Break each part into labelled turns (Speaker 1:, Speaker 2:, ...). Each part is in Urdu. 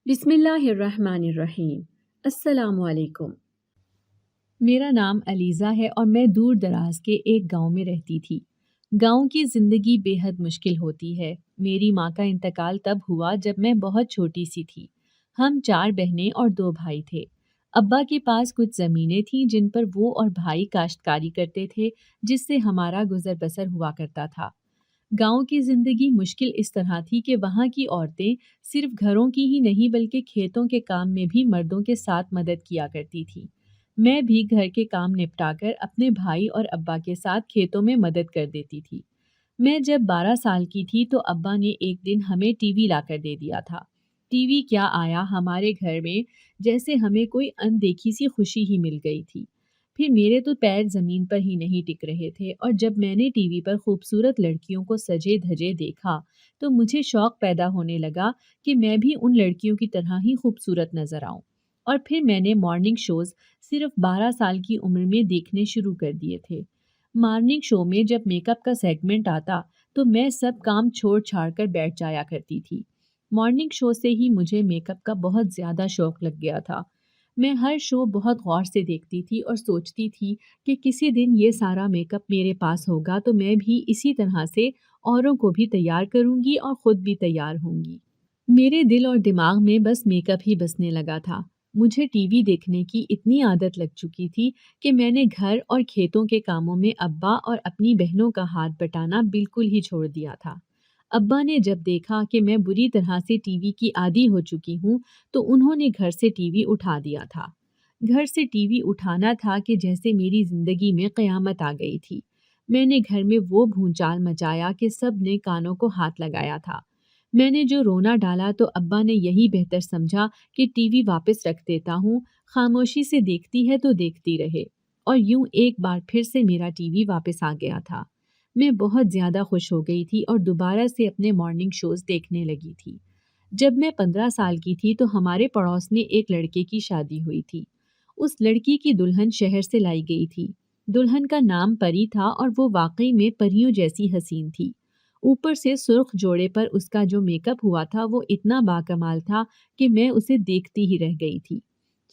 Speaker 1: بسم اللہ الرحمن الرحیم۔ السلام علیکم۔ میرا نام علیزہ ہے اور میں دور دراز کے ایک گاؤں میں رہتی تھی۔ گاؤں کی زندگی بے حد مشکل ہوتی ہے۔ میری ماں کا انتقال تب ہوا جب میں بہت چھوٹی سی تھی۔ ہم 4 بہنیں اور 2 بھائی تھے۔ ابا کے پاس کچھ زمینیں تھیں جن پر وہ اور بھائی کاشتکاری کرتے تھے، جس سے ہمارا گزر بسر ہوا کرتا تھا۔ گاؤں کی زندگی مشکل اس طرح تھی کہ وہاں کی عورتیں صرف گھروں کی ہی نہیں بلکہ کھیتوں کے کام میں بھی مردوں کے ساتھ مدد کیا کرتی تھی۔ میں بھی گھر کے کام نپٹا کر اپنے بھائی اور ابا کے ساتھ کھیتوں میں مدد کر دیتی تھی۔ میں جب 12 سال کی تھی تو ابا نے ایک دن ہمیں ٹی وی لا کر دے دیا تھا۔ ٹی وی کیا آیا ہمارے گھر میں جیسے ہمیں کوئی اندیکھی سی خوشی ہی مل گئی تھی۔ پھر میرے تو پیر زمین پر ہی نہیں ٹک رہے تھے اور جب میں نے ٹی وی پر خوبصورت لڑکیوں کو سجے دھجے دیکھا تو مجھے شوق پیدا ہونے لگا کہ میں بھی ان لڑکیوں کی طرح ہی خوبصورت نظر آؤں۔ اور پھر میں نے مارننگ شوز صرف 12 سال کی عمر میں دیکھنے شروع کر دیے تھے۔ مارننگ شو میں جب میک اپ کا سیگمنٹ آتا تو میں سب کام چھوڑ چھاڑ کر بیٹھ جایا کرتی تھی۔ مارننگ شو سے ہی مجھے میک اپ کا بہت زیادہ شوق لگ گیا تھا۔ میں ہر شو بہت غور سے دیکھتی تھی اور سوچتی تھی کہ کسی دن یہ سارا میک اپ میرے پاس ہوگا تو میں بھی اسی طرح سے اوروں کو بھی تیار کروں گی اور خود بھی تیار ہوں گی۔ میرے دل اور دماغ میں بس میک اپ ہی بسنے لگا تھا۔ مجھے ٹی وی دیکھنے کی اتنی عادت لگ چکی تھی کہ میں نے گھر اور کھیتوں کے کاموں میں ابا اور اپنی بہنوں کا ہاتھ بٹانا بالکل ہی چھوڑ دیا تھا۔ ابا نے جب دیکھا کہ میں بری طرح سے ٹی وی کی عادی ہو چکی ہوں تو انہوں نے گھر سے ٹی وی اٹھا دیا تھا۔ گھر سے ٹی وی اٹھانا تھا کہ جیسے میری زندگی میں قیامت آ گئی تھی۔ میں نے گھر میں وہ بھونچال مچایا کہ سب نے کانوں کو ہاتھ لگایا تھا۔ میں نے جو رونا ڈالا تو ابا نے یہی بہتر سمجھا کہ ٹی وی واپس رکھ دیتا ہوں، خاموشی سے دیکھتی ہے تو دیکھتی رہے، اور یوں ایک بار پھر سے میرا ٹی وی واپس آ گیا تھا۔ میں بہت زیادہ خوش ہو گئی تھی اور دوبارہ سے اپنے مارننگ شوز دیکھنے لگی تھی۔ جب میں 15 سال کی تھی تو ہمارے پڑوس میں ایک لڑکے کی شادی ہوئی تھی۔ اس لڑکی کی دلہن شہر سے لائی گئی تھی۔ دلہن کا نام پری تھا اور وہ واقعی میں پریوں جیسی حسین تھی۔ اوپر سے سرخ جوڑے پر اس کا جو میک اپ ہوا تھا وہ اتنا باکمال تھا کہ میں اسے دیکھتی ہی رہ گئی تھی۔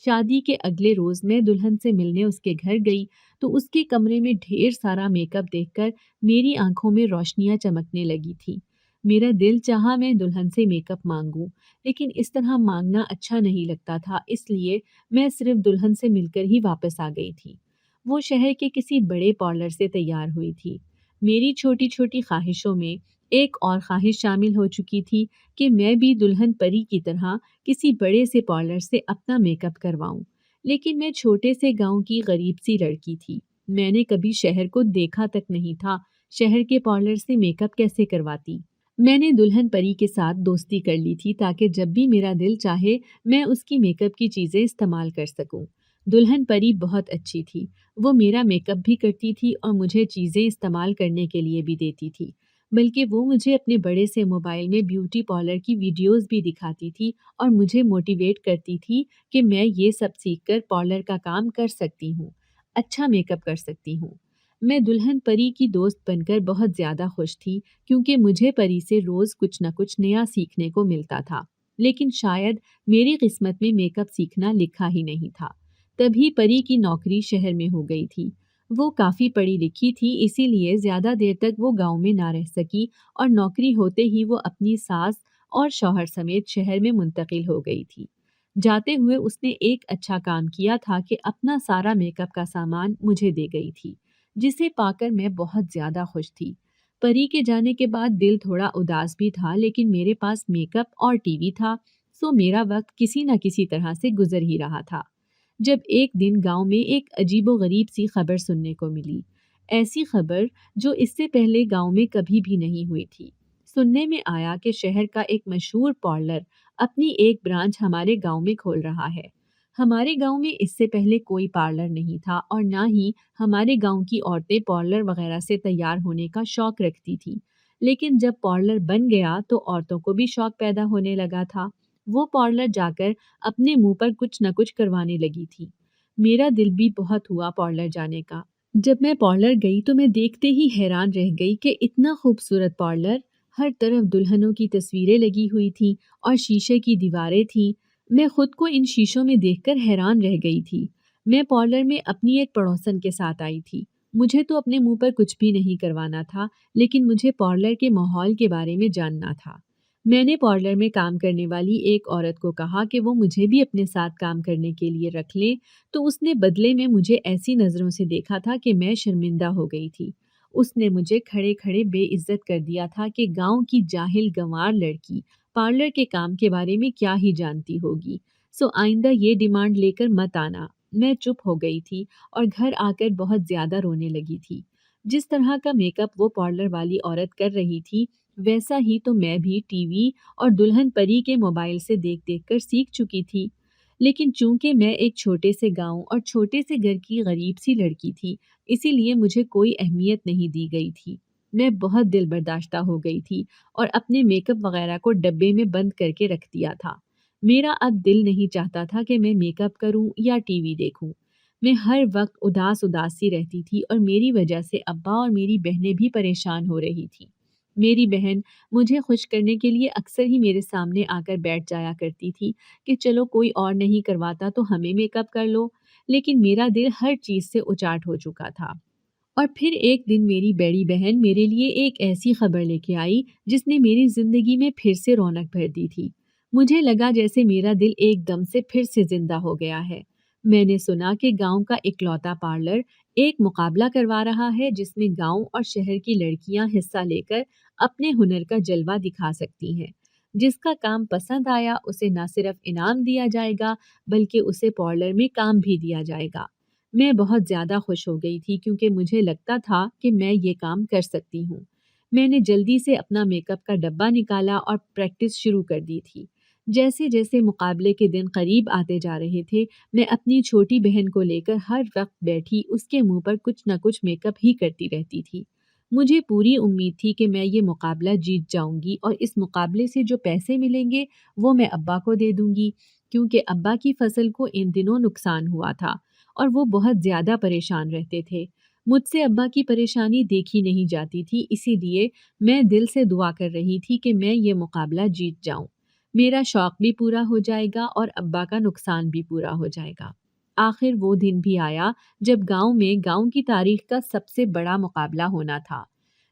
Speaker 1: شادی کے اگلے روز میں دلہن سے ملنے اس کے گھر گئی تو اس کے کمرے میں ڈھیر سارا میک اپ دیکھ کر میری آنکھوں میں روشنیاں چمکنے لگی تھی۔ میرا دل چاہا میں دلہن سے میک اپ مانگوں، لیکن اس طرح مانگنا اچھا نہیں لگتا تھا، اس لیے میں صرف دلہن سے مل کر ہی واپس آ گئی تھی۔ وہ شہر کے کسی بڑے پارلر سے تیار ہوئی تھی۔ میری چھوٹی چھوٹی خواہشوں میں ایک اور خواہش شامل ہو چکی تھی کہ میں بھی دلہن پری کی طرح کسی بڑے سے پارلر سے اپنا میک اپ کرواؤں، لیکن میں چھوٹے سے گاؤں کی غریب سی لڑکی تھی۔ میں نے کبھی شہر کو دیکھا تک نہیں تھا، شہر کے پارلر سے میک اپ کیسے کرواتی؟ میں نے دلہن پری کے ساتھ دوستی کر لی تھی تاکہ جب بھی میرا دل چاہے میں اس کی میک اپ کی چیزیں استعمال کر سکوں۔ دلہن پری بہت اچھی تھی، وہ میرا میک اپ بھی کرتی تھی اور مجھے چیزیں استعمال کرنے کے لیے بھی دیتی تھی، بلکہ وہ مجھے اپنے بڑے سے موبائل میں بیوٹی پارلر کی ویڈیوز بھی دکھاتی تھی اور مجھے موٹیویٹ کرتی تھی کہ میں یہ سب سیکھ کر پارلر کا کام کر سکتی ہوں، اچھا میک اپ کر سکتی ہوں۔ میں دلہن پری کی دوست بن کر بہت زیادہ خوش تھی کیونکہ مجھے پری سے روز کچھ نہ کچھ نیا سیکھنے کو ملتا تھا، لیکن شاید میری قسمت میں میک اپ سیکھنا لکھا ہی نہیں تھا۔ تبھی پری کی نوکری شہر میں ہو گئی تھی۔ وہ کافی پڑھی لکھی تھی، اسی لیے زیادہ دیر تک وہ گاؤں میں نہ رہ سکی اور نوکری ہوتے ہی وہ اپنی ساس اور شوہر سمیت شہر میں منتقل ہو گئی تھی۔ جاتے ہوئے اس نے ایک اچھا کام کیا تھا کہ اپنا سارا میک اپ کا سامان مجھے دے گئی تھی، جسے پا کر میں بہت زیادہ خوش تھی۔ پری کے جانے کے بعد دل تھوڑا اداس بھی تھا، لیکن میرے پاس میک اپ اور ٹی وی تھا، سو میرا وقت کسی نہ کسی طرح سے گزر ہی رہا تھا۔ جب ایک دن گاؤں میں ایک عجیب و غریب سی خبر سننے کو ملی، ایسی خبر جو اس سے پہلے گاؤں میں کبھی بھی نہیں ہوئی تھی۔ سننے میں آیا کہ شہر کا ایک مشہور پارلر اپنی ایک برانچ ہمارے گاؤں میں کھول رہا ہے۔ ہمارے گاؤں میں اس سے پہلے کوئی پارلر نہیں تھا اور نہ ہی ہمارے گاؤں کی عورتیں پارلر وغیرہ سے تیار ہونے کا شوق رکھتی تھی، لیکن جب پارلر بن گیا تو عورتوں کو بھی شوق پیدا ہونے لگا تھا۔ وہ پارلر جا کر اپنے منہ پر کچھ نہ کچھ کروانے لگی تھی۔ میرا دل بھی بہت ہوا پارلر جانے کا۔ جب میں پارلر گئی تو میں دیکھتے ہی حیران رہ گئی کہ اتنا خوبصورت پارلر ہر طرف دلہنوں کی تصویریں لگی ہوئی تھیں اور شیشے کی دیواریں تھیں۔ میں خود کو ان شیشوں میں دیکھ کر حیران رہ گئی تھی۔ میں پارلر میں اپنی ایک پڑوسن کے ساتھ آئی تھی۔ مجھے تو اپنے منہ پر کچھ بھی نہیں کروانا تھا، لیکن مجھے پارلر کے ماحول کے بارے میں جاننا تھا۔ میں نے پارلر میں کام کرنے والی ایک عورت کو کہا کہ وہ مجھے بھی اپنے ساتھ کام کرنے کے لیے رکھ لیں، تو اس نے بدلے میں مجھے ایسی نظروں سے دیکھا تھا کہ میں شرمندہ ہو گئی تھی۔ اس نے مجھے کھڑے کھڑے بے عزت کر دیا تھا کہ گاؤں کی جاہل گنوار لڑکی پارلر کے کام کے بارے میں کیا ہی جانتی ہوگی، سو آئندہ یہ ڈیمانڈ لے کر مت آنا۔ میں چپ ہو گئی تھی اور گھر آ کر بہت زیادہ رونے لگی تھی۔ جس طرح کا میک اپ وہ پارلر والی عورت کر رہی تھی، ویسا ہی تو میں بھی ٹی وی اور دلہن پری کے موبائل سے دیکھ دیکھ کر سیکھ چکی تھی۔ لیکن چونکہ میں ایک چھوٹے سے گاؤں اور چھوٹے سے گھر کی غریب سی لڑکی تھی، اسی لیے مجھے کوئی اہمیت نہیں دی گئی تھی۔ میں بہت دل برداشتہ ہو گئی تھی اور اپنے میک اپ وغیرہ کو ڈبے میں بند کر کے رکھ دیا تھا۔ میرا اب دل نہیں چاہتا تھا کہ میں میک اپ کروں یا ٹی وی دیکھوں۔ میں ہر وقت اداس سی رہتی تھی اور میری وجہ سے ابا اور میری بہنیں بھی پریشان ہو رہی تھیں۔ میری بہن مجھے خوش کرنے کے لیے اکثر ہی میرے سامنے آ کر بیٹھ جایا کرتی تھی کہ چلو کوئی اور نہیں کرواتا تو ہمیں میک اپ کر لو، لیکن میرا دل ہر چیز سے اچاٹ ہو چکا تھا۔ اور پھر ایک دن میری بڑی بہن میرے لیے ایک ایسی خبر لے کے آئی جس نے میری زندگی میں پھر سے رونق بھر دی تھی۔ مجھے لگا جیسے میرا دل ایک دم سے پھر سے زندہ ہو گیا ہے۔ میں نے سنا کہ گاؤں کا اکلوتا پارلر ایک مقابلہ کروا رہا ہے جس میں گاؤں اور شہر کی لڑکیاں حصہ لے کر اپنے ہنر کا جلوہ دکھا سکتی ہیں۔ جس کا کام پسند آیا اسے نہ صرف انعام دیا جائے گا بلکہ اسے پارلر میں کام بھی دیا جائے گا۔ میں بہت زیادہ خوش ہو گئی تھی کیونکہ مجھے لگتا تھا کہ میں یہ کام کر سکتی ہوں۔ میں نے جلدی سے اپنا میک اپ کا ڈبہ نکالا اور پریکٹس شروع کر دی تھی۔ جیسے جیسے مقابلے کے دن قریب آتے جا رہے تھے، میں اپنی چھوٹی بہن کو لے کر ہر وقت بیٹھی اس کے منہ پر کچھ نہ کچھ میک اپ ہی کرتی رہتی تھی۔ مجھے پوری امید تھی کہ میں یہ مقابلہ جیت جاؤں گی اور اس مقابلے سے جو پیسے ملیں گے وہ میں ابا کو دے دوں گی، کیونکہ ابا کی فصل کو ان دنوں نقصان ہوا تھا اور وہ بہت زیادہ پریشان رہتے تھے۔ مجھ سے ابا کی پریشانی دیکھی نہیں جاتی تھی، اسی لیے میں دل سے دعا کر رہی تھی کہ میں یہ مقابلہ جیت جاؤں۔ میرا شوق بھی پورا ہو جائے گا اور ابا کا نقصان بھی پورا ہو جائے گا۔ آخر وہ دن بھی آیا جب گاؤں میں گاؤں کی تاریخ کا سب سے بڑا مقابلہ ہونا تھا۔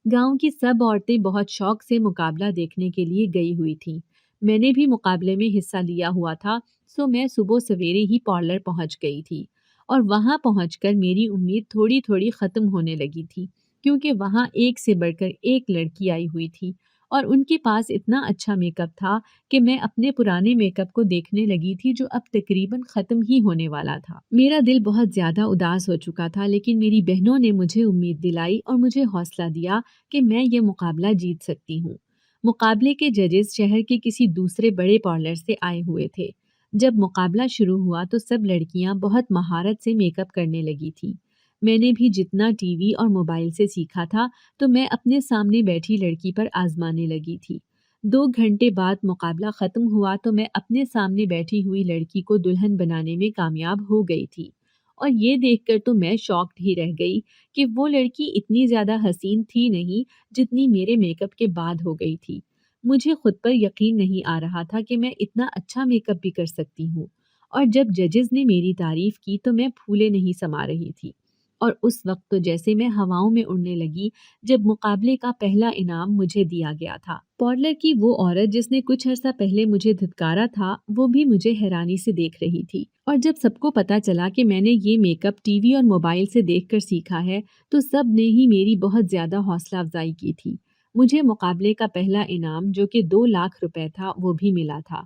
Speaker 1: گاؤں کی سب عورتیں بہت شوق سے مقابلہ دیکھنے کے لیے گئی ہوئی تھیں۔ میں نے بھی مقابلے میں حصہ لیا ہوا تھا، سو میں صبح سویرے ہی پارلر پہنچ گئی تھی اور وہاں پہنچ کر میری امید تھوڑی تھوڑی ختم ہونے لگی تھی، کیونکہ وہاں ایک سے بڑھ کر ایک لڑکی آئی ہوئی تھی اور ان کے پاس اتنا اچھا میک اپ تھا کہ میں اپنے پرانے میک اپ کو دیکھنے لگی تھی جو اب تقریباً ختم ہی ہونے والا تھا۔ میرا دل بہت زیادہ اداس ہو چکا تھا، لیکن میری بہنوں نے مجھے امید دلائی اور مجھے حوصلہ دیا کہ میں یہ مقابلہ جیت سکتی ہوں۔ مقابلے کے ججز شہر کے کسی دوسرے بڑے پارلر سے آئے ہوئے تھے۔ جب مقابلہ شروع ہوا تو سب لڑکیاں بہت مہارت سے میک اپ کرنے لگی تھیں۔ میں نے بھی جتنا ٹی وی اور موبائل سے سیکھا تھا تو میں اپنے سامنے بیٹھی لڑکی پر آزمانے لگی تھی۔ 2 گھنٹے بعد مقابلہ ختم ہوا تو میں اپنے سامنے بیٹھی ہوئی لڑکی کو دلہن بنانے میں کامیاب ہو گئی تھی، اور یہ دیکھ کر تو میں شاکڈ ہی رہ گئی کہ وہ لڑکی اتنی زیادہ حسین تھی نہیں جتنی میرے میک اپ کے بعد ہو گئی تھی۔ مجھے خود پر یقین نہیں آ رہا تھا کہ میں اتنا اچھا میک اپ بھی کر سکتی ہوں، اور جب ججز نے میری تعریف کی تو میں پھولے نہیں سما رہی تھی۔ اور اس وقت تو جیسے میں ہواؤں میں اڑنے لگی جب مقابلے کا پہلا انعام مجھے دیا گیا تھا۔ پارلر کی وہ عورت جس نے کچھ عرصہ پہلے مجھے دھتکارا تھا، وہ بھی مجھے حیرانی سے دیکھ رہی تھی، اور جب سب کو پتا چلا کہ میں نے یہ میک اپ ٹی وی اور موبائل سے دیکھ کر سیکھا ہے تو سب نے ہی میری بہت زیادہ حوصلہ افزائی کی تھی۔ مجھے مقابلے کا پہلا انعام جو کہ 2 لاکھ روپے تھا وہ بھی ملا تھا۔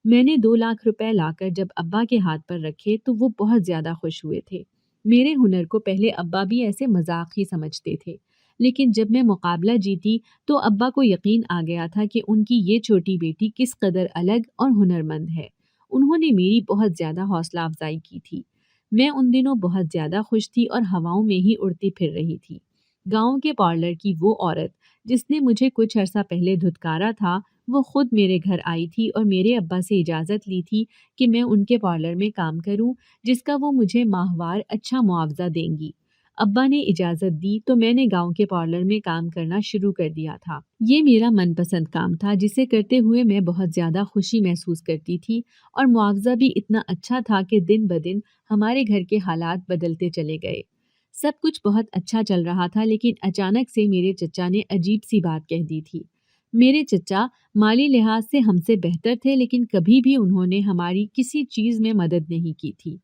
Speaker 1: میں نے 2 لاکھ روپے لا کر جب ابا کے ہاتھ پر رکھے تو وہ بہت زیادہ خوش ہوئے تھے۔ میرے ہنر کو پہلے ابا بھی ایسے مذاق ہی سمجھتے تھے، لیکن جب میں مقابلہ جیتی تو ابا کو یقین آ گیا تھا کہ ان کی یہ چھوٹی بیٹی کس قدر الگ اور ہنرمند ہے۔ انہوں نے میری بہت زیادہ حوصلہ افزائی کی تھی۔ میں ان دنوں بہت زیادہ خوش تھی اور ہواؤں میں ہی اڑتی پھر رہی تھی۔ گاؤں کے پارلر کی وہ عورت جس نے مجھے کچھ عرصہ پہلے دھتکارا تھا، وہ خود میرے گھر آئی تھی اور میرے ابا سے اجازت لی تھی کہ میں ان کے پارلر میں کام کروں، جس کا وہ مجھے ماہوار اچھا معاوضہ دیں گی۔ ابا نے اجازت دی تو میں نے گاؤں کے پارلر میں کام کرنا شروع کر دیا تھا۔ یہ میرا من پسند کام تھا جسے کرتے ہوئے میں بہت زیادہ خوشی محسوس کرتی تھی، اور معاوضہ بھی اتنا اچھا تھا کہ دن بدن ہمارے گھر کے حالات بدلتے چلے گئے۔ سب کچھ بہت اچھا چل رہا تھا، لیکن اچانک سے میرے چچا نے عجیب سی بات کہہ دی تھی۔ میرے چچا مالی لحاظ سے ہم سے بہتر تھے، لیکن کبھی بھی انہوں نے ہماری کسی چیز میں مدد نہیں کی تھی۔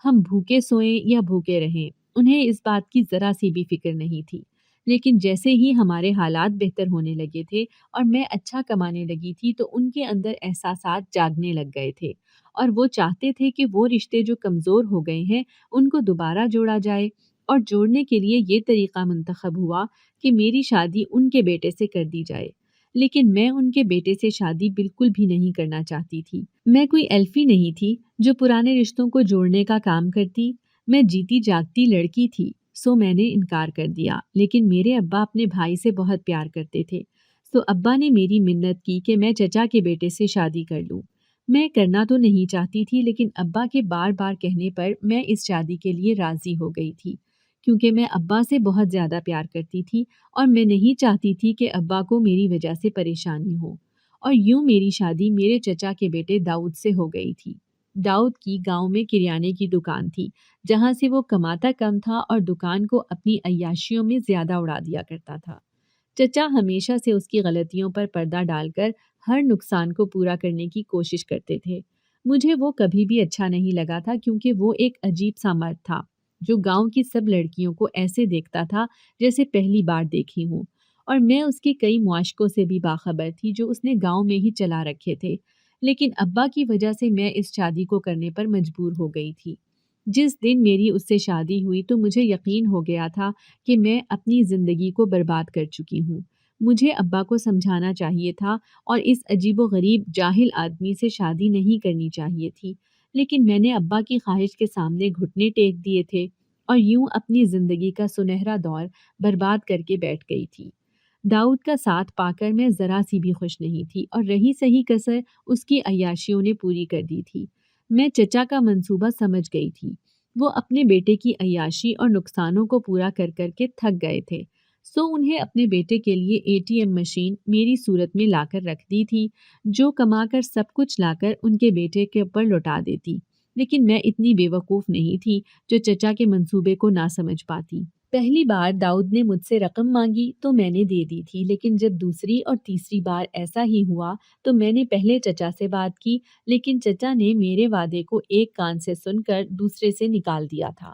Speaker 1: ہم بھوکے سوئیں یا بھوکے رہیں، انہیں اس بات کی ذرا سی بھی فکر نہیں تھی۔ لیکن جیسے ہی ہمارے حالات بہتر ہونے لگے تھے اور میں اچھا کمانے لگی تھی تو ان کے اندر احساسات جاگنے لگ گئے تھے، اور وہ چاہتے تھے کہ وہ رشتے جو کمزور ہو گئے ہیں ان کو دوبارہ جوڑا جائے، اور جوڑنے کے لیے یہ طریقہ منتخب ہوا کہ میری شادی ان کے بیٹے سے کر دی جائے۔ لیکن میں ان کے بیٹے سے شادی بالکل بھی نہیں کرنا چاہتی تھی۔ میں کوئی ایلفی نہیں تھی جو پرانے رشتوں کو جوڑنے کا کام کرتی۔ میں جیتی جاگتی لڑکی تھی، سو میں نے انکار کر دیا۔ لیکن میرے ابا اپنے بھائی سے بہت پیار کرتے تھے، سو ابا نے میری منت کی کہ میں چچا کے بیٹے سے شادی کر لوں۔ میں کرنا تو نہیں چاہتی تھی، لیکن ابا کے بار بار کہنے پر میں اس شادی کے لیے راضی ہو گئی تھی، کیونکہ میں ابا سے بہت زیادہ پیار کرتی تھی اور میں نہیں چاہتی تھی کہ ابا کو میری وجہ سے پریشانی ہو۔ اور یوں میری شادی میرے چچا کے بیٹے داؤد سے ہو گئی تھی۔ داؤد کی گاؤں میں کریانے کی دکان تھی، جہاں سے وہ کماتا کم تھا اور دکان کو اپنی عیاشیوں میں زیادہ اڑا دیا کرتا تھا۔ چچا ہمیشہ سے اس کی غلطیوں پر پردہ ڈال کر ہر نقصان کو پورا کرنے کی کوشش کرتے تھے۔ مجھے وہ کبھی بھی اچھا نہیں لگا تھا، کیونکہ وہ ایک عجیب سا مرد تھا جو گاؤں کی سب لڑکیوں کو ایسے دیکھتا تھا جیسے پہلی بار دیکھی ہوں، اور میں اس کے کئی معاشقوں سے بھی باخبر تھی جو اس نے گاؤں میں ہی چلا رکھے تھے۔ لیکن ابا کی وجہ سے میں اس شادی کو کرنے پر مجبور ہو گئی تھی۔ جس دن میری اس سے شادی ہوئی تو مجھے یقین ہو گیا تھا کہ میں اپنی زندگی کو برباد کر چکی ہوں۔ مجھے ابا کو سمجھانا چاہیے تھا اور اس عجیب و غریب جاہل آدمی سے شادی نہیں کرنی چاہیے تھی، لیکن میں نے ابا کی خواہش کے سامنے گھٹنے ٹیک دیے تھے اور یوں اپنی زندگی کا سنہرا دور برباد کر کے بیٹھ گئی تھی۔ داؤد کا ساتھ پا کر میں ذرا سی بھی خوش نہیں تھی، اور رہی صحیح کسر اس کی عیاشیوں نے پوری کر دی تھی۔ میں چچا کا منصوبہ سمجھ گئی تھی۔ وہ اپنے بیٹے کی عیاشی اور نقصانوں کو پورا کر کر کے تھک گئے تھے، سو انہیں اپنے بیٹے کے لیے ATM مشین میری صورت میں لا کر رکھ دی تھی، جو کما کر سب کچھ لا کر ان کے بیٹے کے اوپر لوٹا دیتی۔ لیکن میں اتنی بے وقوف نہیں تھی جو چچا کے منصوبے کو نہ سمجھ پاتی۔ پہلی بار داؤد نے مجھ سے رقم مانگی تو میں نے دے دی تھی، لیکن جب دوسری اور تیسری بار ایسا ہی ہوا تو میں نے پہلے چچا سے بات کی، لیکن چچا نے میرے وعدے کو ایک کان سے سن کر دوسرے سے نکال دیا تھا۔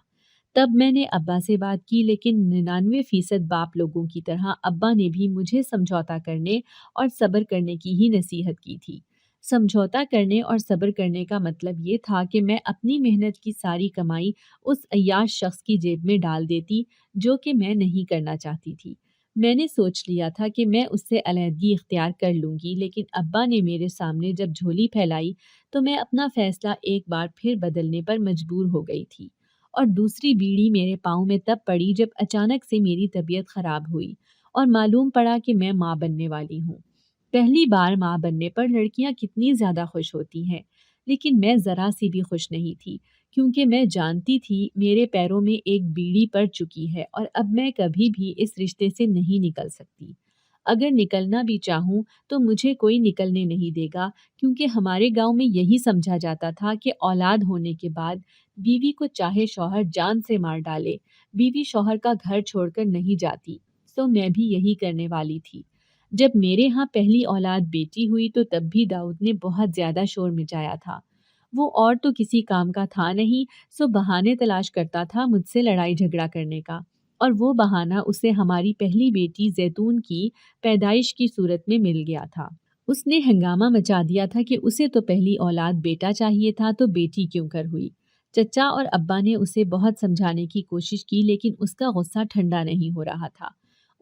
Speaker 1: تب میں نے ابا سے بات کی، لیکن 99% باپ لوگوں کی طرح ابا نے بھی مجھے سمجھوتا کرنے اور صبر کرنے کی ہی نصیحت کی تھی۔ سمجھوتا کرنے اور صبر کرنے کا مطلب یہ تھا کہ میں اپنی محنت کی ساری کمائی اس عیاش شخص کی جیب میں ڈال دیتی، جو کہ میں نہیں کرنا چاہتی تھی۔ میں نے سوچ لیا تھا کہ میں اس سے علیحدگی اختیار کر لوں گی، لیکن ابا نے میرے سامنے جب جھولی پھیلائی تو میں اپنا فیصلہ ایک بار پھر بدلنے پر مجبور ہو گئی تھی، اور دوسری بیڑی میرے پاؤں میں تب پڑی جب اچانک سے میری طبیعت خراب ہوئی اور معلوم پڑا کہ میں ماں بننے والی ہوں۔ پہلی بار ماں بننے پر لڑکیاں کتنی زیادہ خوش ہوتی ہیں، لیکن میں ذرا سی بھی خوش نہیں تھی، کیونکہ میں جانتی تھی میرے پیروں میں ایک بیڑی پڑ چکی ہے اور اب میں کبھی بھی اس رشتے سے نہیں نکل سکتی۔ اگر نکلنا بھی چاہوں تو مجھے کوئی نکلنے نہیں دے گا، کیونکہ ہمارے گاؤں میں یہی سمجھا جاتا تھا کہ اولاد ہونے کے بعد بیوی کو چاہے شوہر جان سے مار ڈالے، بیوی شوہر کا گھر چھوڑ کر نہیں جاتی، سو میں بھی یہی کرنے والی تھی۔ جب میرے ہاں پہلی اولاد بیٹی ہوئی تو تب بھی داؤد نے بہت زیادہ شور مچایا تھا۔ وہ اور تو کسی کام کا تھا نہیں، سو بہانے تلاش کرتا تھا مجھ سے لڑائی جھگڑا کرنے کا، اور وہ بہانہ اسے ہماری پہلی بیٹی زیتون کی پیدائش کی صورت میں مل گیا تھا۔ اس نے ہنگامہ مچا دیا تھا کہ اسے تو پہلی اولاد بیٹا چاہیے تھا تو بیٹی کیوں کر ہوئی۔ چچا اور ابا نے اسے بہت سمجھانے کی کوشش کی، لیکن اس کا غصہ ٹھنڈا نہیں ہو رہا تھا۔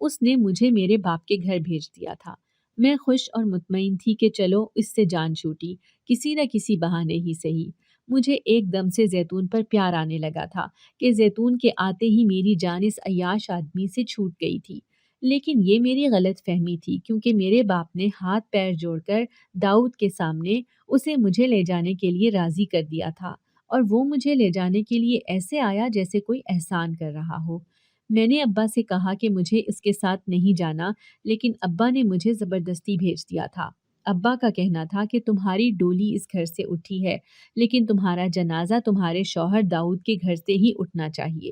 Speaker 1: اس نے مجھے میرے باپ کے گھر بھیج دیا تھا۔ میں خوش اور مطمئن تھی کہ چلو اس سے جان چھوٹی، کسی نہ کسی بہانے ہی صحیح۔ مجھے ایک دم سے زیتون پر پیار آنے لگا تھا کہ زیتون کے آتے ہی میری جان اس عیاش آدمی سے چھوٹ گئی تھی۔ لیکن یہ میری غلط فہمی تھی، کیونکہ میرے باپ نے ہاتھ پیر جوڑ کر داؤد کے سامنے اسے مجھے لے جانے کے لیے راضی کر دیا تھا، اور وہ مجھے لے جانے کے لیے ایسے آیا جیسے کوئی احسان کر رہا ہو۔ میں نے ابا سے کہا کہ مجھے اس کے ساتھ نہیں جانا، لیکن ابا نے مجھے زبردستی بھیج دیا تھا۔ ابا کا کہنا تھا کہ تمہاری ڈولی اس گھر سے اٹھی ہے، لیکن تمہارا جنازہ تمہارے شوہر داؤد کے گھر سے ہی اٹھنا چاہیے۔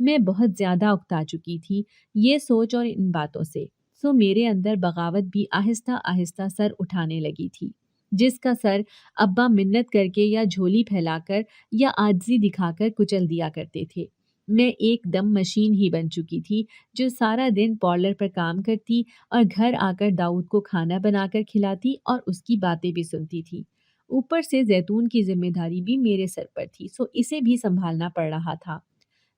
Speaker 1: میں بہت زیادہ اکتا چکی تھی یہ سوچ اور ان باتوں سے، سو میرے اندر بغاوت بھی آہستہ آہستہ سر اٹھانے لگی تھی، جس کا سر ابا منت کر کے یا جھولی پھیلا کر یا عاجزی دکھا کر کچل دیا کرتے تھے۔ میں ایک دم مشین ہی بن چکی تھی جو سارا دن پارلر پر کام کرتی اور گھر آ کر داؤد کو کھانا بنا کر کھلاتی اور اس کی باتیں بھی سنتی تھی۔ اوپر سے زیتون کی ذمہ داری بھی میرے سر پر تھی، سو اسے بھی سنبھالنا پڑ رہا تھا۔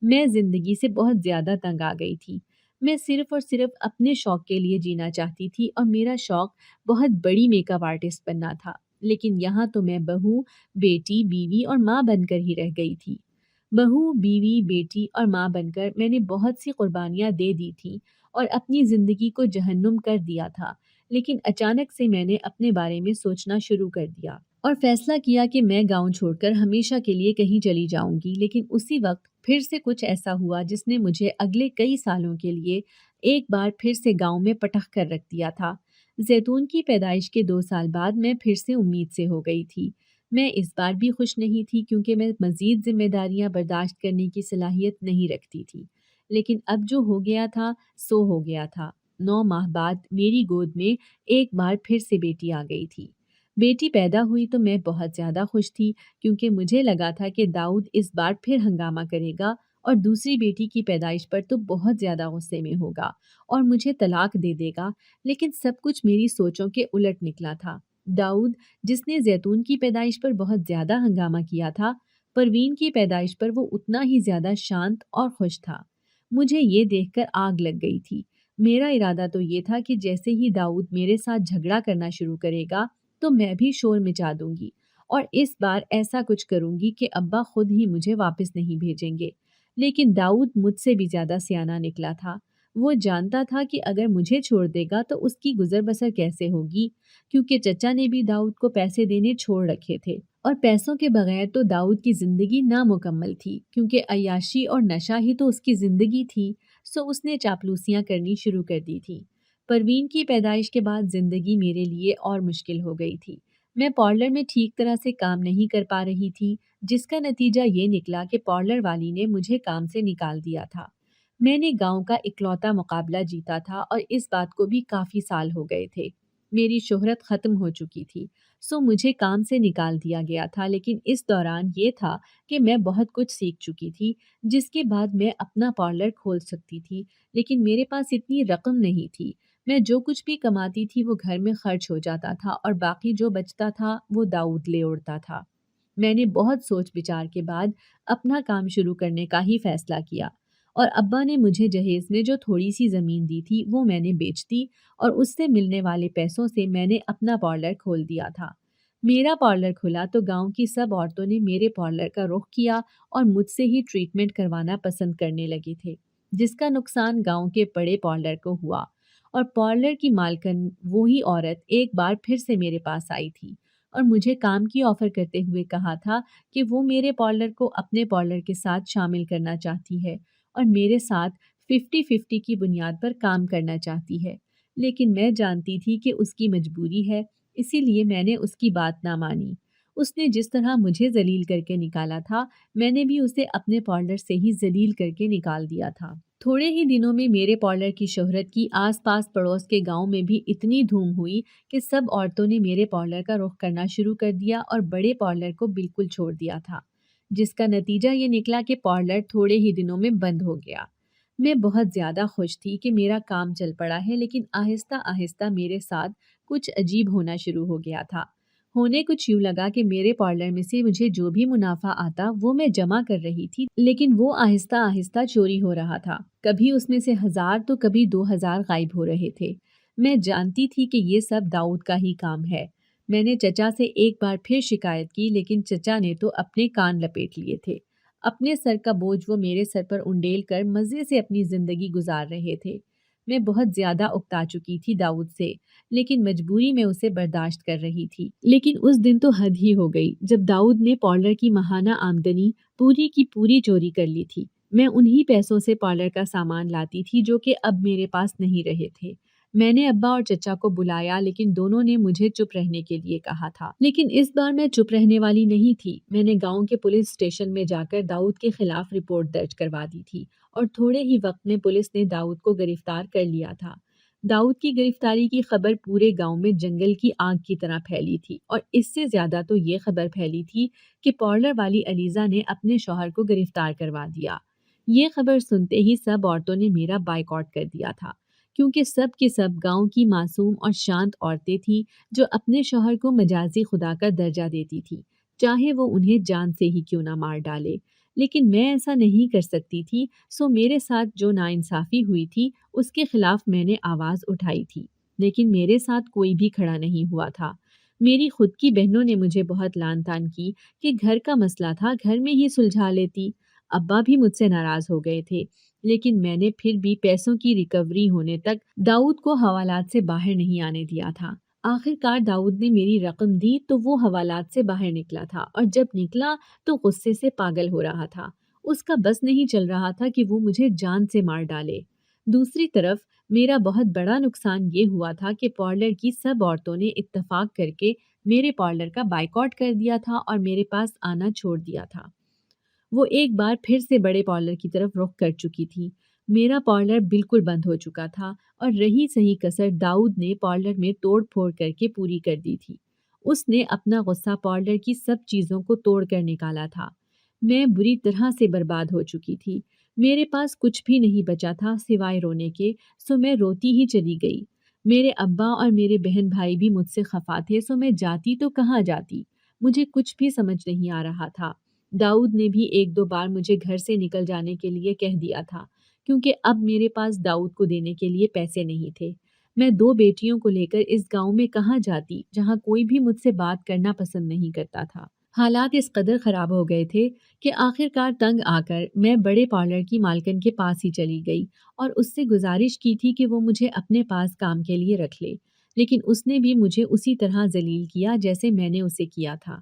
Speaker 1: میں زندگی سے بہت زیادہ تنگ آ گئی تھی۔ میں صرف اور صرف اپنے شوق کے لیے جینا چاہتی تھی اور میرا شوق بہت بڑی میک اپ آرٹسٹ بننا تھا، لیکن یہاں تو میں بہو، بیٹی، بیوی اور ماں بن کر ہی رہ گئی تھی۔ بہو، بیوی، بیٹی اور ماں بن کر میں نے بہت سی قربانیاں دے دی تھیں اور اپنی زندگی کو جہنم کر دیا تھا، لیکن اچانک سے میں نے اپنے بارے میں سوچنا شروع کر دیا اور فیصلہ کیا کہ میں گاؤں چھوڑ کر ہمیشہ کے لیے کہیں چلی جاؤں گی۔ لیکن اسی وقت پھر سے کچھ ایسا ہوا جس نے مجھے اگلے کئی سالوں کے لیے ایک بار پھر سے گاؤں میں پٹخ کر رکھ دیا تھا۔ زیتون کی پیدائش کے 2 سال بعد میں پھر سے امید سے ہو گئی تھی۔ میں اس بار بھی خوش نہیں تھی کیونکہ میں مزید ذمہ داریاں برداشت کرنے کی صلاحیت نہیں رکھتی تھی، لیکن اب جو ہو گیا تھا سو ہو گیا تھا۔ 9 ماہ بعد میری گود میں ایک بار پھر سے بیٹی آ گئی تھی۔ بیٹی پیدا ہوئی تو میں بہت زیادہ خوش تھی کیونکہ مجھے لگا تھا کہ داؤد اس بار پھر ہنگامہ کرے گا اور دوسری بیٹی کی پیدائش پر تو بہت زیادہ غصے میں ہوگا اور مجھے طلاق دے دے گا، لیکن سب کچھ میری سوچوں کے الٹ نکلا تھا۔ داؤد، جس نے زیتون کی پیدائش پر بہت زیادہ ہنگامہ کیا تھا، پروین کی پیدائش پر وہ اتنا ہی زیادہ شانت اور خوش تھا۔ مجھے یہ دیکھ کر آگ لگ گئی تھی۔ میرا ارادہ تو یہ تھا کہ جیسے ہی داؤد میرے ساتھ جھگڑا کرنا شروع کرے گا تو میں بھی شور مچا دوں گی اور اس بار ایسا کچھ کروں گی کہ ابا خود ہی مجھے واپس نہیں بھیجیں گے۔ لیکن داؤد مجھ سے بھی زیادہ سیانہ نکلا تھا۔ وہ جانتا تھا کہ اگر مجھے چھوڑ دے گا تو اس کی گزر بسر کیسے ہوگی، کیونکہ چچا نے بھی داؤد کو پیسے دینے چھوڑ رکھے تھے اور پیسوں کے بغیر تو داؤد کی زندگی نامکمل تھی، کیونکہ عیاشی اور نشہ ہی تو اس کی زندگی تھی، سو اس نے چاپلوسیاں کرنی شروع کر دی تھی۔ پروین کی پیدائش کے بعد زندگی میرے لیے اور مشکل ہو گئی تھی۔ میں پارلر میں ٹھیک طرح سے کام نہیں کر پا رہی تھی، جس کا نتیجہ یہ نکلا کہ پارلر والی نے مجھے کام سے نکال دیا تھا۔ میں نے گاؤں کا اکلوتا مقابلہ جیتا تھا اور اس بات کو بھی کافی سال ہو گئے تھے۔ میری شہرت ختم ہو چکی تھی، سو مجھے کام سے نکال دیا گیا تھا، لیکن اس دوران یہ تھا کہ میں بہت کچھ سیکھ چکی تھی جس کے بعد میں اپنا پارلر کھول سکتی تھی، لیکن میرے پاس اتنی رقم نہیں تھی۔ میں جو کچھ بھی کماتی تھی وہ گھر میں خرچ ہو جاتا تھا اور باقی جو بچتا تھا وہ داؤد لے اڑتا تھا۔ میں نے بہت سوچ بچار کے بعد اپنا کام شروع کرنے کا ہی فیصلہ کیا اور ابا نے مجھے جہیز میں جو تھوڑی سی زمین دی تھی وہ میں نے بیچ دی اور اس سے ملنے والے پیسوں سے میں نے اپنا پارلر کھول دیا تھا۔ میرا پارلر کھلا تو گاؤں کی سب عورتوں نے میرے پارلر کا رخ کیا اور مجھ سے ہی ٹریٹمنٹ کروانا پسند کرنے لگے تھے، جس کا نقصان گاؤں کے بڑے پارلر کو ہوا اور پارلر کی مالکن وہی عورت ایک بار پھر سے میرے پاس آئی تھی اور مجھے کام کی آفر کرتے ہوئے کہا تھا کہ وہ میرے پارلر کو اپنے پارلر کے ساتھ شامل کرنا چاہتی ہے اور میرے ساتھ 50-50 کی بنیاد پر کام کرنا چاہتی ہے، لیکن میں جانتی تھی کہ اس کی مجبوری ہے، اسی لیے میں نے اس کی بات نہ مانی۔ اس نے جس طرح مجھے ذلیل کر کے نکالا تھا، میں نے بھی اسے اپنے پارلر سے ہی ذلیل کر کے نکال دیا تھا۔ تھوڑے ہی دنوں میں میرے پارلر کی شہرت کی آس پاس پڑوس کے گاؤں میں بھی اتنی دھوم ہوئی کہ سب عورتوں نے میرے پارلر کا رخ کرنا شروع کر دیا اور بڑے پارلر کو بالکل چھوڑ دیا تھا، جس کا نتیجہ یہ نکلا کہ پارلر تھوڑے ہی دنوں میں بند ہو گیا۔ میں بہت زیادہ خوش تھی کہ میرا کام چل پڑا ہے، لیکن آہستہ آہستہ میرے ساتھ کچھ عجیب ہونا شروع ہو گیا تھا۔ ہونے کچھ یوں لگا کہ میرے پارلر میں سے مجھے جو بھی منافع آتا وہ میں جمع کر رہی تھی، لیکن وہ آہستہ آہستہ چوری ہو رہا تھا۔ کبھی اس میں سے 1000 تو کبھی 2000 غائب ہو رہے تھے۔ میں جانتی تھی کہ یہ سب داؤد کا ہی کام ہے۔ میں نے چچا سے ایک بار پھر شکایت کی، لیکن چچا نے تو اپنے کان لپیٹ لیے تھے۔ اپنے سر کا بوجھ وہ میرے سر پر انڈیل کر مزے سے اپنی زندگی گزار رہے تھے۔ میں بہت زیادہ اکتا چکی تھی داؤد سے، لیکن مجبوری میں اسے برداشت کر رہی تھی۔ لیکن اس دن تو حد ہی ہو گئی جب داؤد نے پارلر کی ماہانہ آمدنی پوری کی پوری چوری کر لی تھی۔ میں انہی پیسوں سے پارلر کا سامان لاتی تھی جو کہ اب میرے پاس نہیں رہے تھے۔ میں نے ابا اور چچا کو بلایا لیکن دونوں نے مجھے چپ رہنے کے لیے کہا تھا، لیکن اس بار میں چپ رہنے والی نہیں تھی۔ میں نے گاؤں کے پولیس اسٹیشن میں جا کر داؤد کے خلاف رپورٹ درج کروا دی تھی اور تھوڑے ہی وقت میں پولیس نے داؤد کو گرفتار کر لیا تھا۔ داؤد کی گرفتاری کی خبر پورے گاؤں میں جنگل کی آگ کی طرح پھیلی تھی اور اس سے زیادہ تو یہ خبر پھیلی تھی کہ پارلر والی علیزہ نے اپنے شوہر کو گرفتار کروا دیا۔ یہ خبر سنتے ہی سب عورتوں نے میرا بائیکاٹ کر دیا تھا، کیونکہ سب کے سب گاؤں کی معصوم اور شانت عورتیں تھیں جو اپنے شوہر کو مجازی خدا کا درجہ دیتی تھی، چاہے وہ انہیں جان سے ہی کیوں نہ مار ڈالے۔ لیکن میں ایسا نہیں کر سکتی تھی، سو میرے ساتھ جو ناانصافی ہوئی تھی اس کے خلاف میں نے آواز اٹھائی تھی، لیکن میرے ساتھ کوئی بھی کھڑا نہیں ہوا تھا۔ میری خود کی بہنوں نے مجھے بہت لان تان کی کہ گھر کا مسئلہ تھا، گھر میں ہی سلجھا لیتی۔ ابا بھی مجھ سے ناراض ہو گئے تھے، لیکن میں نے پھر بھی پیسوں کی ریکوری ہونے تک داؤد کو حوالات سے باہر نہیں آنے دیا تھا۔ آخر کار داؤد نے میری رقم دی تو وہ حوالات سے باہر نکلا تھا، اور جب نکلا تو غصے سے پاگل ہو رہا تھا۔ اس کا بس نہیں چل رہا تھا کہ وہ مجھے جان سے مار ڈالے۔ دوسری طرف میرا بہت بڑا نقصان یہ ہوا تھا کہ پارلر کی سب عورتوں نے اتفاق کر کے میرے پارلر کا بائیکاٹ کر دیا تھا اور میرے پاس آنا چھوڑ دیا تھا۔ وہ ایک بار پھر سے بڑے پارلر کی طرف رخ کر چکی تھی۔ میرا پارلر بالکل بند ہو چکا تھا اور رہی صحیح کسر داؤد نے پارلر میں توڑ پھوڑ کر کے پوری کر دی تھی۔ اس نے اپنا غصہ پارلر کی سب چیزوں کو توڑ کر نکالا تھا۔ میں بری طرح سے برباد ہو چکی تھی۔ میرے پاس کچھ بھی نہیں بچا تھا سوائے رونے کے، سو میں روتی ہی چلی گئی۔ میرے ابا اور میرے بہن بھائی بھی مجھ سے خفا تھے، سو میں جاتی تو کہاں جاتی؟ مجھے کچھ بھی سمجھ نہیں آ رہا تھا۔ داؤد نے بھی ایک دو بار مجھے گھر سے نکل جانے کے لیے کہہ دیا تھا، کیونکہ اب میرے پاس داؤد کو دینے کے لیے پیسے نہیں تھے۔ میں دو بیٹیوں کو لے کر اس گاؤں میں کہاں جاتی جہاں کوئی بھی مجھ سے بات کرنا پسند نہیں کرتا تھا۔ حالات اس قدر خراب ہو گئے تھے کہ آخر کار تنگ آ کر میں بڑے پارلر کی مالکن کے پاس ہی چلی گئی اور اس سے گزارش کی تھی کہ وہ مجھے اپنے پاس کام کے لیے رکھ لے، لیکن اس نے بھی مجھے اسی طرح ذلیل کیا جیسے میں نے اسے کیا تھا۔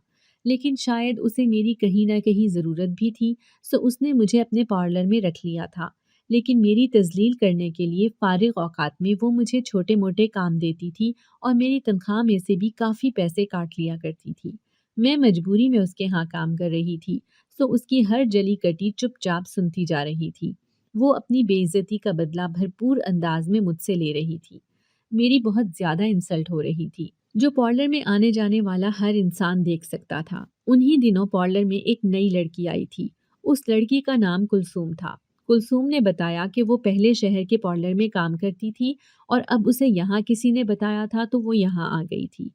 Speaker 1: لیکن شاید اسے میری کہیں نہ کہیں ضرورت بھی تھی، سو اس نے مجھے اپنے پارلر میں رکھ لیا تھا، لیکن میری تذلیل کرنے کے لیے فارغ اوقات میں وہ مجھے چھوٹے موٹے کام دیتی تھی اور میری تنخواہ میں سے بھی کافی پیسے کاٹ لیا کرتی تھی۔ میں مجبوری میں اس کے ہاں کام کر رہی تھی، سو اس کی ہر جلی کٹی چپ چاپ سنتی جا رہی تھی۔ وہ اپنی بے عزتی کا بدلہ بھرپور انداز میں مجھ سے لے رہی تھی۔ میری بہت زیادہ انسلٹ ہو رہی تھی، جو پارلر میں آنے جانے والا ہر انسان دیکھ سکتا تھا۔ انہی دنوں پارلر میں ایک نئی لڑکی آئی تھی۔ اس لڑکی کا نام کلثوم تھا۔ کلثوم نے بتایا کہ وہ پہلے شہر کے پارلر میں کام کرتی تھی اور اب اسے یہاں کسی نے بتایا تھا تو وہ یہاں آ گئی تھی۔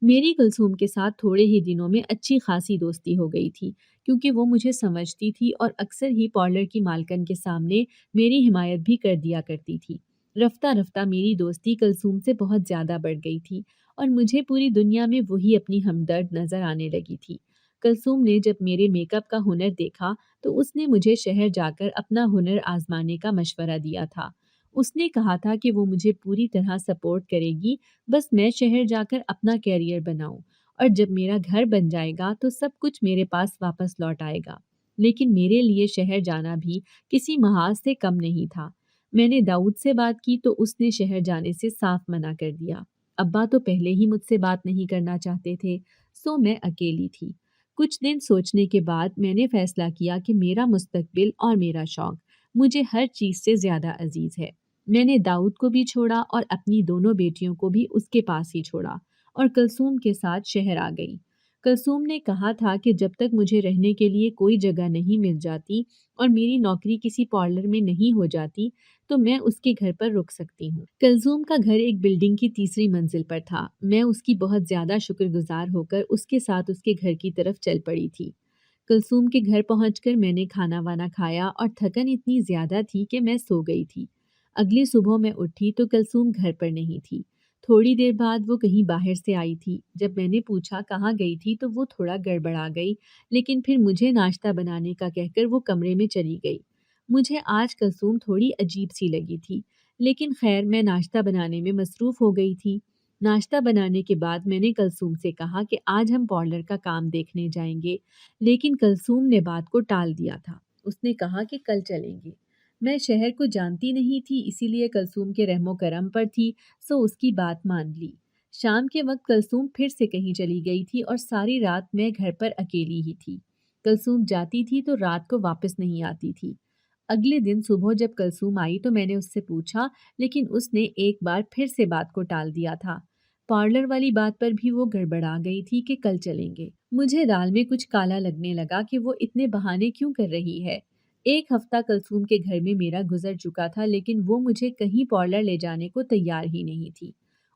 Speaker 1: میری کلثوم کے ساتھ تھوڑے ہی دنوں میں اچھی خاصی دوستی ہو گئی تھی، کیونکہ وہ مجھے سمجھتی تھی اور اکثر ہی پارلر کی مالکن کے سامنے میری حمایت بھی کر دیا کرتی تھی۔ رفتہ رفتہ میری دوستی کلثوم سے بہت زیادہ بڑھ گئی تھی اور مجھے پوری دنیا میں وہی اپنی ہمدرد نظر آنے لگی تھی۔ کلثوم نے جب میرے میک اپ کا ہنر دیکھا تو اس نے مجھے شہر جا کر اپنا ہنر آزمانے کا مشورہ دیا تھا۔ اس نے کہا تھا کہ وہ مجھے پوری طرح سپورٹ کرے گی، بس میں شہر جا کر اپنا کیریئر بناؤں، اور جب میرا گھر بن جائے گا تو سب کچھ میرے پاس واپس لوٹ آئے گا۔ لیکن میرے لیے شہر جانا بھی کسی محاذ سے کم نہیں تھا۔ میں نے داؤد سے بات کی تو اس نے شہر جانے سے صاف منع کر دیا۔ ابا تو پہلے ہی مجھ سے بات نہیں کرنا چاہتے تھے، سو میں اکیلی تھی۔ کچھ دن سوچنے کے بعد میں نے فیصلہ کیا کہ میرا مستقبل اور میرا شوق مجھے ہر چیز سے زیادہ عزیز ہے۔ میں نے داؤد کو بھی چھوڑا اور اپنی دونوں بیٹیوں کو بھی اس کے پاس ہی چھوڑا اور کلثوم کے ساتھ شہر آ گئی۔ کلثوم نے کہا تھا کہ جب تک مجھے رہنے کے لیے کوئی جگہ نہیں مل جاتی اور میری نوکری کسی پارلر میں نہیں ہو جاتی تو میں اس کے گھر پر رک سکتی ہوں۔ کلثوم کا گھر ایک بلڈنگ کی تیسری منزل پر تھا۔ میں اس کی بہت زیادہ شکر گزار ہو کر اس کے ساتھ اس کے گھر کی طرف چل پڑی تھی۔ کلثوم کے گھر پہنچ کر میں نے کھانا وانا کھایا اور تھکن اتنی زیادہ تھی کہ میں سو گئی تھی۔ اگلی صبح میں اٹھی تو کلثوم گھر پر نہیں تھی۔ تھوڑی دیر بعد وہ کہیں باہر سے آئی تھی۔ جب میں نے پوچھا کہاں گئی تھی تو وہ تھوڑا گڑبڑا گئی، لیکن پھر مجھے ناشتہ بنانے کا کہہ کر وہ کمرے میں چلی گئی۔ مجھے آج کلثوم تھوڑی عجیب سی لگی تھی، لیکن خیر میں ناشتہ بنانے میں مصروف ہو گئی تھی۔ ناشتہ بنانے کے بعد میں نے کلثوم سے کہا کہ آج ہم پارلر کا کام دیکھنے جائیں گے، لیکن کلثوم نے بات کو ٹال دیا تھا۔ اس نے کہا کہ کل چلیں گے۔ میں شہر کو جانتی نہیں تھی، اسی لیے کلثوم کے رحم و کرم پر تھی، سو اس کی بات مان لی۔ شام کے وقت کلثوم پھر سے کہیں چلی گئی تھی اور ساری رات میں گھر پر اکیلی ہی تھی۔ کلثوم جاتی تھی تو رات کو واپس نہیں آتی تھی۔ اگلے دن صبح جب کلثوم آئی تو میں نے اس سے پوچھا، لیکن اس نے ایک بار پھر سے بات کو ٹال دیا تھا۔ پارلر والی بات پر بھی وہ گڑبڑا گئی تھی کہ کل چلیں گے۔ مجھے دال میں کچھ کالا لگنے لگا کہ وہ اتنے بہانے کیوں کر رہی ہے۔ ایک ہفتہ کلثوم کے گھر میں میرا گزر چکا تھا، لیکن وہ مجھے کہیں پارلر لے جانے کو تیار ہی نہیں تھی۔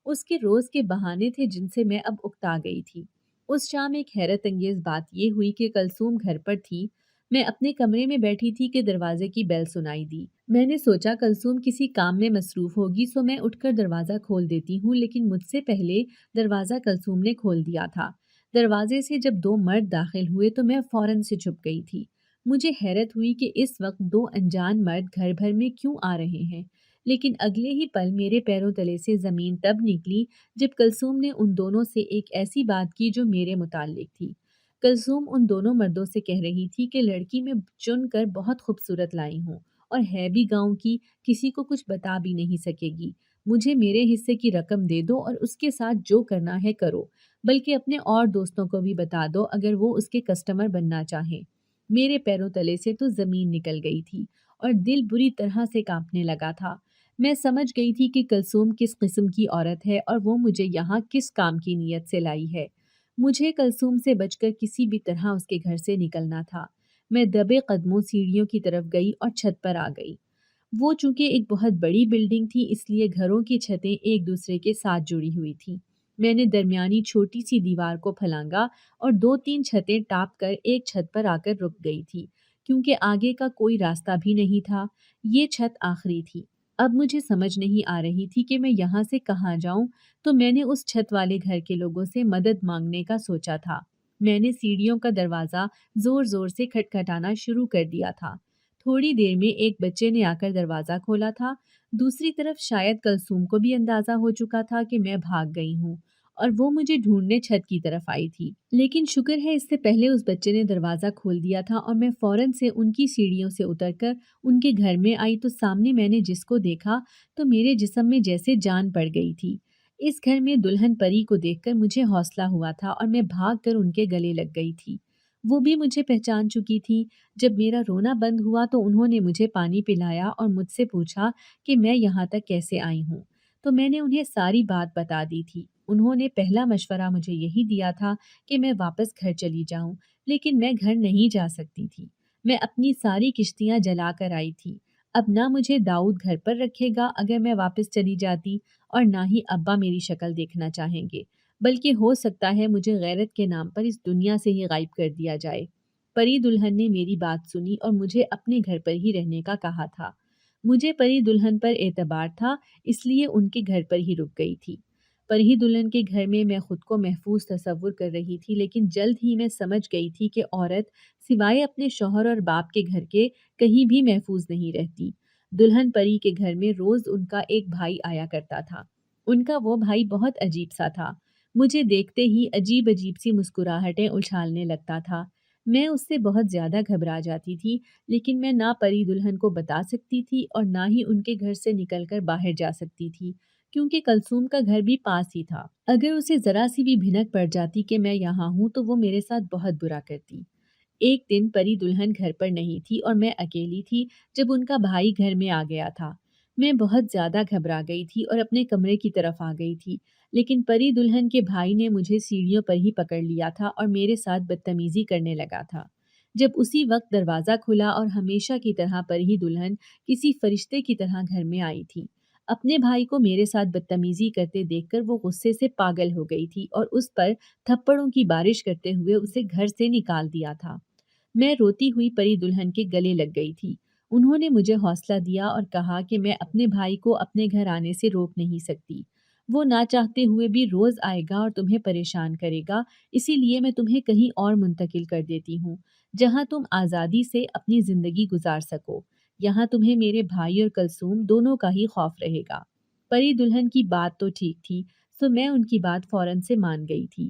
Speaker 1: اس کے روز کے بہانے تھے جن سے میں اب اکتا گئی تھی۔ اس شام ایک حیرت انگیز بات یہ ہوئی کہ کلثوم گھر پر تھی۔ میں اپنے کمرے میں بیٹھی تھی کہ دروازے کی بیل سنائی دی۔ میں نے سوچا کلثوم کسی کام میں مصروف ہوگی، سو میں اٹھ کر دروازہ کھول دیتی ہوں، لیکن مجھ سے پہلے دروازہ کلثوم نے کھول دیا تھا۔ دروازے سے جب دو مرد داخل ہوئے تو میں فوراً سے چھپ گئی تھی۔ مجھے حیرت ہوئی کہ اس وقت دو انجان مرد گھر بھر میں کیوں آ رہے ہیں، لیکن اگلے ہی پل میرے پیروں تلے سے زمین تب نکلی جب کلثوم نے ان دونوں سے ایک ایسی بات کی جو میرے متعلق تھی۔ کلثوم ان دونوں مردوں سے کہہ رہی تھی کہ لڑکی میں چن کر بہت خوبصورت لائی ہوں اور ہے بھی گاؤں کی، کسی کو کچھ بتا بھی نہیں سکے گی۔ مجھے میرے حصے کی رقم دے دو اور اس کے ساتھ جو کرنا ہے کرو، بلکہ اپنے اور دوستوں کو بھی بتا دو اگر وہ اس کے کسٹمر بننا چاہیں۔ میرے پیروں تلے سے تو زمین نکل گئی تھی اور دل بری طرح سے کانپنے لگا تھا۔ میں سمجھ گئی تھی کہ کلثوم کس قسم کی عورت ہے اور وہ مجھے یہاں کس کام کی نیت سے لائی ہے۔ مجھے کلثوم سے بچ کر کسی بھی طرح اس کے گھر سے نکلنا تھا۔ میں دبے قدموں سیڑھیوں کی طرف گئی اور چھت پر آ گئی۔ وہ چونکہ ایک بہت بڑی بلڈنگ تھی، اس لیے گھروں کی چھتیں ایک دوسرے کے ساتھ جڑی ہوئی تھیں۔ میں نے درمیانی چھوٹی سی دیوار کو پھلانگا اور دو تین چھتیں ٹاپ کر ایک چھت پر آ کر رک گئی تھی، کیونکہ آگے کا کوئی راستہ بھی نہیں تھا۔ یہ چھت آخری تھی۔ اب مجھے سمجھ نہیں آ رہی تھی کہ میں یہاں سے کہاں جاؤں، تو میں نے اس چھت والے گھر کے لوگوں سے مدد مانگنے کا سوچا تھا۔ میں نے سیڑھیوں کا دروازہ زور زور سے کھٹکھٹانا شروع کر دیا تھا۔ تھوڑی دیر میں ایک بچے نے آ کر دروازہ کھولا تھا۔ دوسری طرف شاید کلثوم کو بھی اندازہ ہو چکا تھا کہ میں بھاگ گئی ہوں اور وہ مجھے ڈھونڈنے چھت کی طرف آئی تھی، لیکن شکر ہے اس سے پہلے اس بچے نے دروازہ کھول دیا تھا اور میں فوراً سے ان کی سیڑھیوں سے اتر کر ان کے گھر میں آئی تو سامنے میں نے جس کو دیکھا تو میرے جسم میں جیسے جان پڑ گئی تھی۔ اس گھر میں دلہن پری کو دیکھ کر مجھے حوصلہ ہوا تھا اور میں بھاگ کر ان کے گلے لگ گئی تھی۔ وہ بھی مجھے پہچان چکی تھی۔ جب میرا رونا بند ہوا تو انہوں نے مجھے پانی پلایا اور مجھ سے پوچھا کہ میں یہاں تک کیسے آئی ہوں، تو میں نے انہیں ساری بات بتا دی تھی۔ انہوں نے پہلا مشورہ مجھے یہی دیا تھا کہ میں واپس گھر چلی جاؤں، لیکن میں گھر نہیں جا سکتی تھی۔ میں اپنی ساری کشتیاں جلا کر آئی تھی۔ اب نہ مجھے داؤد گھر پر رکھے گا اگر میں واپس چلی جاتی، اور نہ ہی ابا میری شکل دیکھنا چاہیں گے، بلکہ ہو سکتا ہے مجھے غیرت کے نام پر اس دنیا سے ہی غائب کر دیا جائے۔ پری دلہن نے میری بات سنی اور مجھے اپنے گھر پر ہی رہنے کا کہا تھا۔ مجھے پری دلہن پر اعتبار تھا، اس لیے ان کے گھر پر ہی رک گئی تھی۔ پری دلہن کے گھر میں خود کو محفوظ تصور کر رہی تھی، لیکن جلد ہی میں سمجھ گئی تھی کہ عورت سوائے اپنے شوہر اور باپ کے گھر کے کہیں بھی محفوظ نہیں رہتی۔ دلہن پری کے گھر میں روز ان کا ایک بھائی آیا کرتا تھا۔ ان کا وہ بھائی بہت عجیب سا تھا۔ مجھے دیکھتے ہی عجیب عجیب سی مسکراہٹیں اچھالنے لگتا تھا۔ میں اس سے بہت زیادہ گھبرا جاتی تھی، لیکن میں نہ پری دلہن کو بتا سکتی تھی اور نہ ہی ان کے گھر سے نکل کر باہر جا سکتی تھی، کیونکہ کلثوم کا گھر بھی پاس ہی تھا۔ اگر اسے ذرا سی بھی بھنک پڑ جاتی کہ میں یہاں ہوں تو وہ میرے ساتھ بہت برا کرتی۔ ایک دن پری دلہن گھر پر نہیں تھی اور میں اکیلی تھی جب ان کا بھائی گھر میں آ گیا تھا۔ میں بہت زیادہ گھبرا گئی تھی اور اپنے کمرے کی طرف آ گئی تھی، لیکن پری دلہن کے بھائی نے مجھے سیڑھیوں پر ہی پکڑ لیا تھا اور میرے ساتھ بدتمیزی کرنے لگا تھا۔ جب اسی وقت دروازہ کھلا اور ہمیشہ کی طرح پری دلہن کسی فرشتے کی طرح گھر میں آئی تھی۔ اپنے بھائی کو میرے ساتھ بدتمیزی کرتے دیکھ کر وہ غصے سے پاگل ہو گئی تھی اور اس پر تھپڑوں کی بارش کرتے ہوئے اسے گھر سے نکال دیا تھا۔ میں روتی ہوئی پری دلہن کے گلے لگ گئی تھی۔ انہوں نے مجھے حوصلہ دیا اور کہا کہ میں اپنے بھائی کو اپنے گھر آنے سے روک نہیں سکتی۔ وہ نہ چاہتے ہوئے بھی روز آئے گا اور تمہیں پریشان کرے گا، اسی لیے میں تمہیں کہیں اور منتقل کر دیتی ہوں جہاں تم آزادی سے اپنی زندگی گزار سکو۔ یہاں تمہیں میرے بھائی اور کلثوم دونوں کا ہی خوف رہے گا۔ پری دلہن کی بات تو ٹھیک تھی، سو میں ان کی بات فوراً سے مان گئی تھی۔